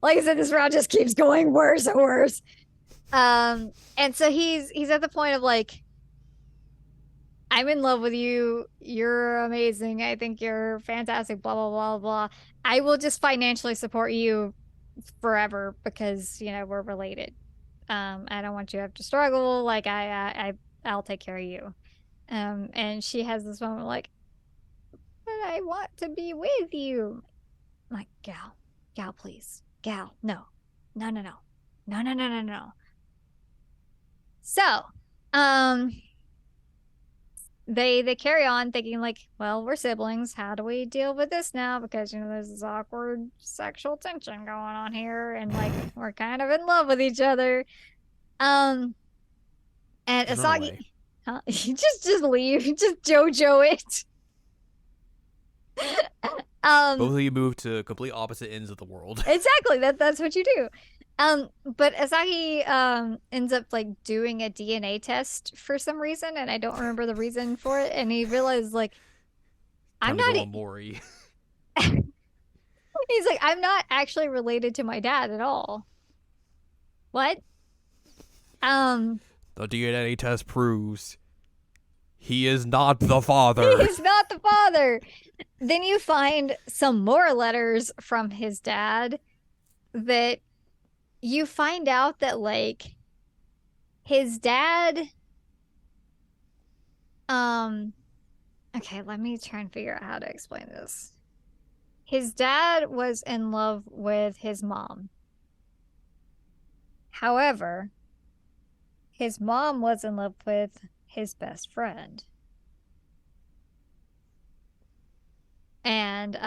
like I said, this round just keeps going worse and worse. And so he's at the point of like, "I'm in love with you. You're amazing. I think you're fantastic, blah, blah, blah, blah. I will just financially support you forever because, we're related. I don't want you to have to struggle. Like I'll take care of you." And she has this moment like, "But I want to be with you." I'm like, gal, please. Gal, no. No, no, no. No, no, no, no, no. So, um, they carry on thinking like, "Well, we're siblings. How do we deal with this now? Because there's this awkward sexual tension going on here, and like we're kind of in love with each other." Um, and Just run Asagi, away. huh? Just leave, just JoJo it. Both um, of you move to complete opposite ends of the world. exactly. That's what you do. But Asagi ends up like doing a DNA test for some reason, and I don't remember the reason for it. And he realized like, I'm Time to not. go on Mori. He's like, "I'm not actually related to my dad at all." What? Um, The DNA test proves he is not the father. he's not the father. Then you find some more letters from his dad that you find out that like his dad um okay, let me try and figure out how to explain this. His dad was in love with his mom. However, his mom was in love with his best friend. And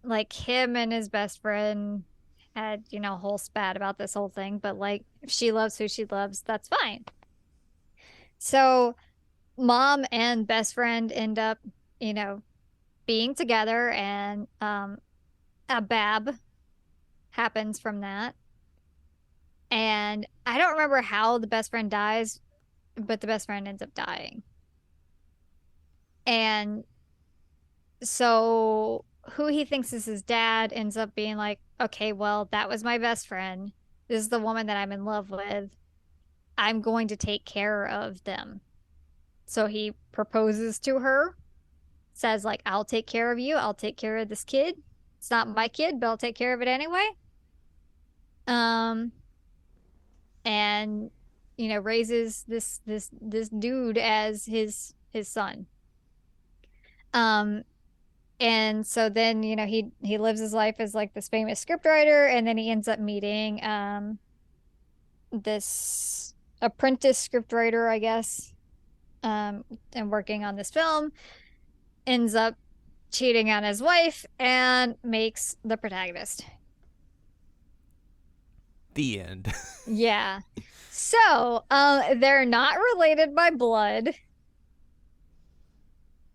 like him and his best friend had, a whole spat about this whole thing, but like if she loves who she loves, that's fine. So mom and best friend end up, you know, being together, and a bab happens from that. And I don't remember how the best friend dies, but the best friend ends up dying. And so who he thinks is his dad ends up being like, "Okay, well, that was my best friend. This is the woman that I'm in love with. I'm going to take care of them." So he proposes to her, says like, "I'll take care of you. I'll take care of this kid. It's not my kid, but I'll take care of it anyway." Um, and raises this dude as his son. Um, and so then he lives his life as like this famous scriptwriter, and then he ends up meeting this apprentice scriptwriter, I guess, and working on this film. Ends up cheating on his wife and makes the protagonist. The end. Yeah. So they're not related by blood.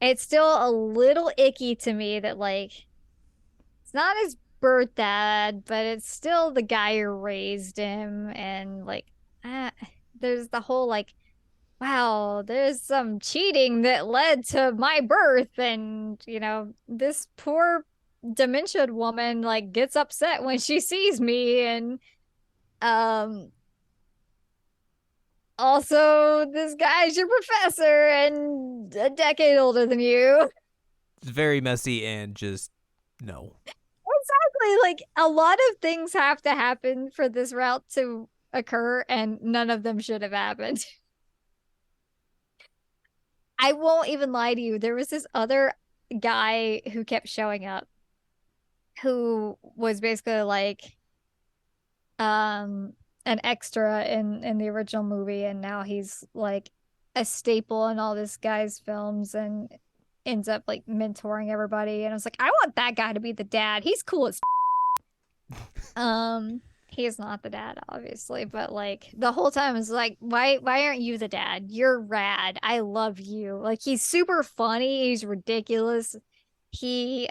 It's still a little icky to me that like it's not his birth dad, but it's still the guy who raised him. And like uh, there's the whole like, wow, there's some cheating that led to my birth, and this poor dementia woman like gets upset when she sees me. And um also this guy's your professor and a decade older than you. It's very messy and just no. Exactly. Like a lot of things have to happen for this route to occur, and none of them should have happened. I won't even lie to you. There was this other guy who kept showing up who was basically like um an extra in the original movie, and now he's like a staple in all this guy's films and ends up like mentoring everybody. And I was like, I want that guy to be the dad. He's cool as he is not the dad, obviously, but like the whole time is like, why aren't you the dad? You're rad. I love you. Like he's super funny, he's ridiculous. He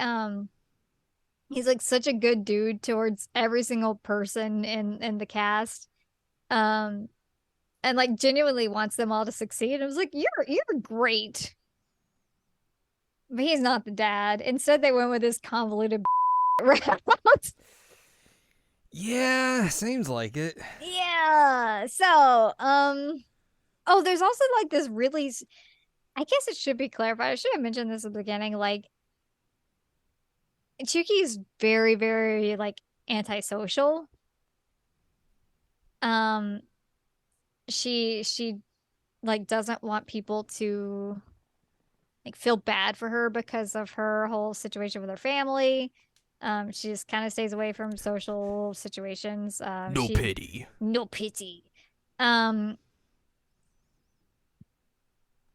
he's like such a good dude towards every single person in the cast. Um and like genuinely wants them all to succeed. I was like, you're great. But he's not the dad. Instead, they went with this convoluted route. Yeah, seems like it. Yeah. So, oh, there's also like this really, I guess it should be clarified. I should have mentioned this at the beginning. Like, Chuki's very, very like antisocial. Um, she like doesn't want people to like feel bad for her because of her whole situation with her family. She just kind of stays away from social situations. No She pity. no pity. Um,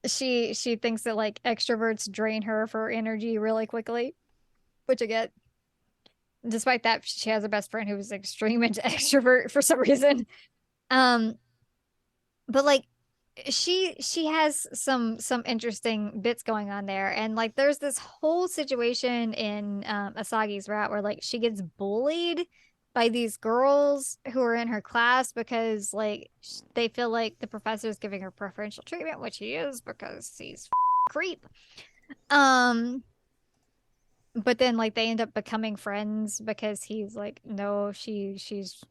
she thinks that like extroverts drain her for energy really quickly, which I get. Despite that, she has a best friend who's extreme into extrovert for some reason. Um, but like she has some interesting bits going on there, and like there's this whole situation in Asagi's route where like she gets bullied by these girls who are in her class because like they feel like the professor is giving her preferential treatment, which he is because he's creep. um but then like they end up becoming friends because he's like, no, she's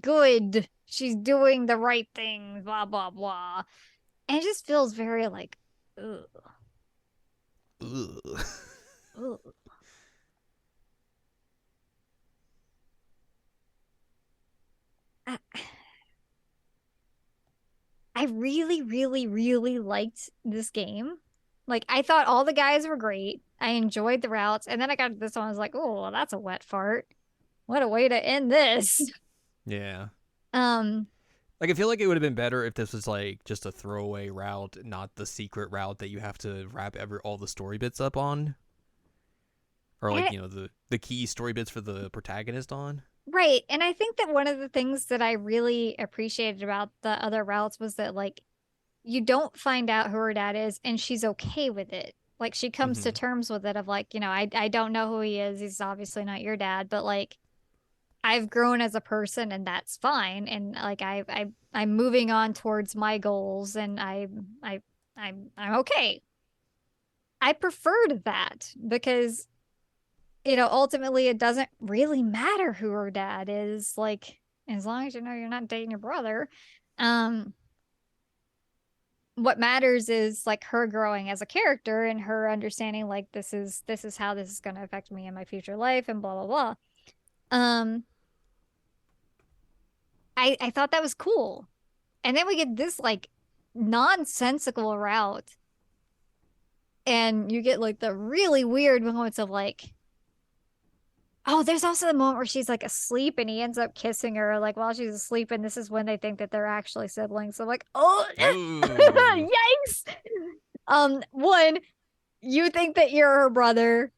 good, she's doing the right thing, blah blah blah. And it just feels very like, ugh, Ugh. ugh. I, I really, really, really liked this game. Like I thought all the guys were great. I enjoyed the routes, and then I got to this one. I was like, oh, well, that's a wet fart. What a way to end this. Yeah. Um, Like I feel like it would have been better if this was like just a throwaway route, not the secret route that you have to wrap all the story bits up on, or like and the key story bits for the protagonist on. right. And I think that one of the things that I really appreciated about the other routes was that like you don't find out who her dad is, and she's okay with it. Like she comes to Mm-hmm. terms with it of like, I don't know who he is. He's obviously not your dad, but like I've grown as a person and that's fine. And like I'm moving on towards my goals, and I I'm okay. I preferred that because ultimately it doesn't really matter who her dad is. Like as long as you know you're not dating your brother. Um what matters is like her growing as a character and her understanding like this is how this is going to affect me in my future life and blah blah blah. Um I thought that was cool. And then we get this like nonsensical route, and you get like the really weird moments of like, oh, there's also the moment where she's like asleep and he ends up kissing her like while she's asleep, and this is when they think that they're actually siblings. So I'm like, oh, Ooh. yikes. One, you think that you're her brother.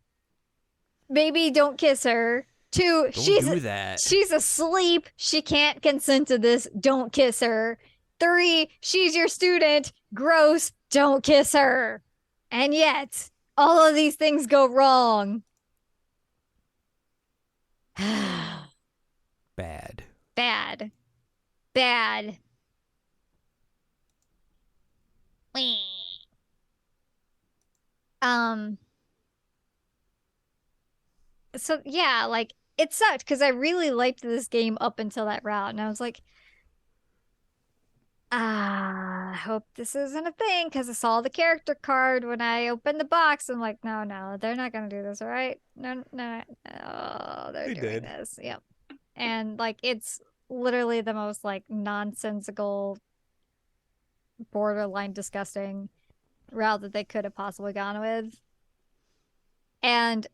Maybe don't kiss her. Two, Don't she's do that. she's asleep. She can't consent to this. Don't kiss her. Three, she's your student. Gross. Don't kiss her. And yet, all of these things go wrong. Bad. Bad. Bad. Um, so yeah, like it sucked because I really liked this game up until that route. And I was like, I hope this isn't a thing because I saw the character card when I opened the box. I'm like, no, no, they're not gonna do this, all right? No, no, no, they're They doing did. this. Yep. And like it's literally the most like nonsensical, borderline disgusting route that they could have possibly gone with. And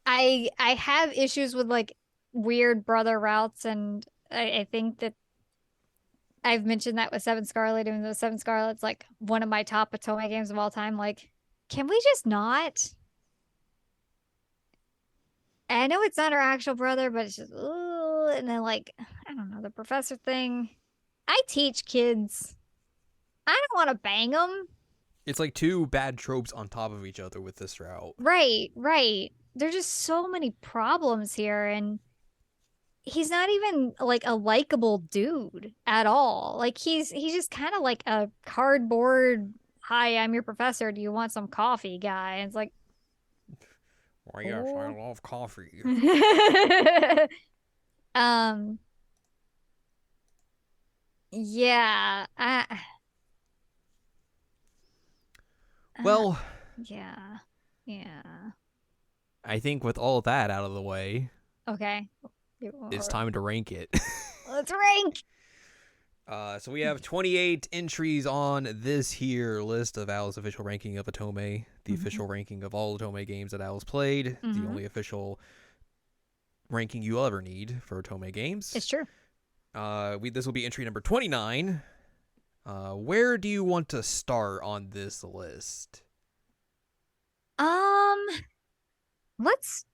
I have issues with like weird brother routes, and I think that I've mentioned that with Seven Scarlet, even though Seven Scarlet's like one of my top Otome games of all time. Like, can we just not? I know it's not her actual brother, but it's just, ooh, and then like, I don't know, the professor thing. I teach kids. I don't want to bang them. It's like two bad tropes on top of each other with this route. Right, right. There's just so many problems here, and he's not even like a likable dude at all. Like he's just kind of like a cardboard, "Hi, I'm your professor. Do you want some coffee?" guy. And it's like, Oh yes, I oh. love coffee. um, yeah, Well, yeah, yeah. I think with all that out of the way, Okay, it's time to rank it. let's rank. So we have 28 entries on this here list of Al's official ranking of Otome, the official ranking of all Otome games that Al's played, the only official ranking you'll ever need for Otome games. It's true. This will be entry number 29. Where do you want to start on this list? Let's.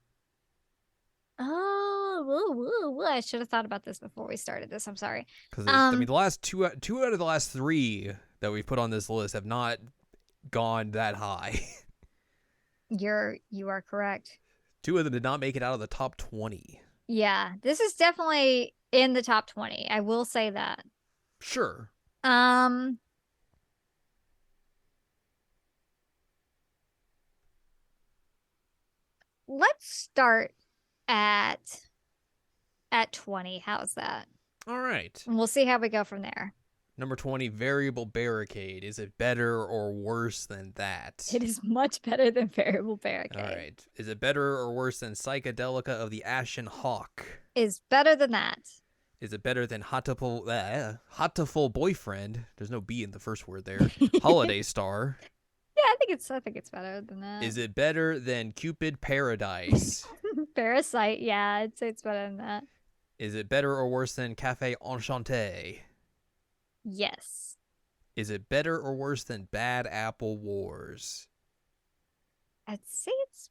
Oh, I should have thought about this before we started this. I'm sorry. Because I mean, the last two out of the last three that we've put on this list have not gone that high. You are correct. Two of them did not make it out of the top 20. Yeah, this is definitely in the top 20. I will say that. Sure. Let's start at 20. How's that? All right. And we'll see how we go from there. Number 20, Variable Barricade. Is it better or worse than that? It is much better than Variable Barricade. All right. Is it better or worse than Psychedelica of the Ashen Hawk? Is better than that. Is it better than Hatoful Boyfriend? There's no B in the first word there. Holiday Star. Yeah, I think it's better than that. Is it better than Cupid Paradise? Parasite, yeah, I'd say it's better than that. Is it better or worse than Cafe Enchanté? Yes. Is it better or worse than Bad Apple Wars? I'd say it's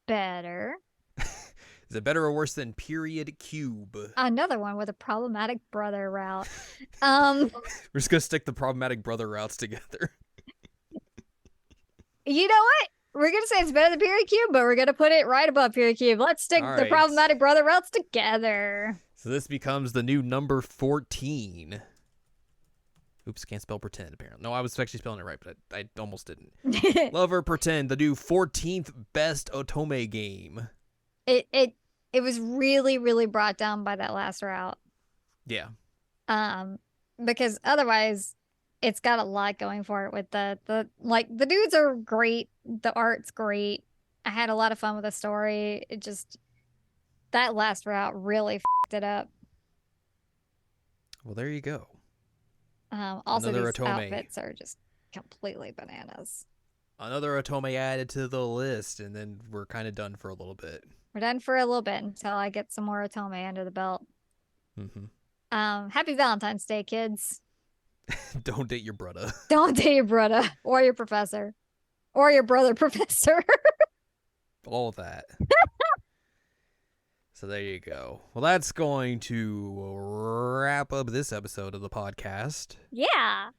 better. Is it better or worse than Period Cube? Another one with a problematic brother route. We're just gonna stick the problematic brother routes together. You know what? We're gonna say it's better than Period Cube, but we're gonna put it right above Period Cube. Let's stick the problematic brother routes together. So this becomes the new number 14. Oops, can't spell pretend, apparently. No, I was actually spelling it right, but I almost didn't. Lover Pretend, the new 14th best Otome game. It was really, really brought down by that last route. Yeah. Because otherwise it's got a lot going for it with the dudes are great, the art's great. I had a lot of fun with the story. It just that last route really f***ed it up. Well, there you go. Also these outfits are just completely bananas. Another Otome added to the list, and then we're kind of done for a little bit. We're done for a little bit until I get some more Otome under the belt. Happy Valentine's Day, kids. Don't date your brother. Don't date your brother or your professor or your brother professor. All of that. So there you go. Well, that's going to wrap up this episode of the podcast. Yeah.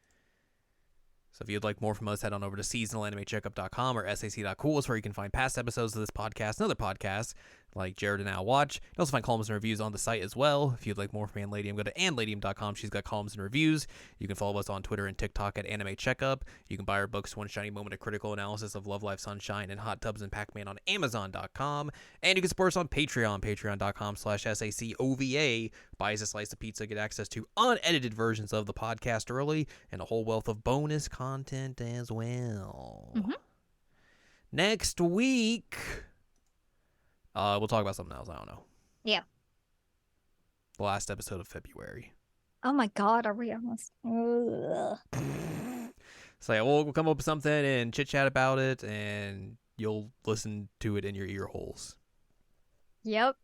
So if you'd like more from us, head on over to seasonalanimecheckup.com or sac.cool. It's where you can find past episodes of this podcast and other podcasts like Jared and Al Watch. You can also find columns and reviews on the site as well. If you'd like more from Ann Ladium, go to annladium.com. She's got columns and reviews. You can follow us on Twitter and TikTok at Anime Checkup. You can buy our books, One Shiny Moment, a critical analysis of Love, Life, Sunshine, and Hot Tubs and Pac-Man on Amazon.com. And you can support us on Patreon, patreon.com/SACOVA. Buy us a slice of pizza, get access to unedited versions of the podcast early, and a whole wealth of bonus content as well. Next week, we'll talk about something else. I don't know. Yeah. the last episode of February. Oh my God, are we almost? Ugh. So yeah, we'll come up with something and chit chat about it, and you'll listen to it in your ear holes. Yep.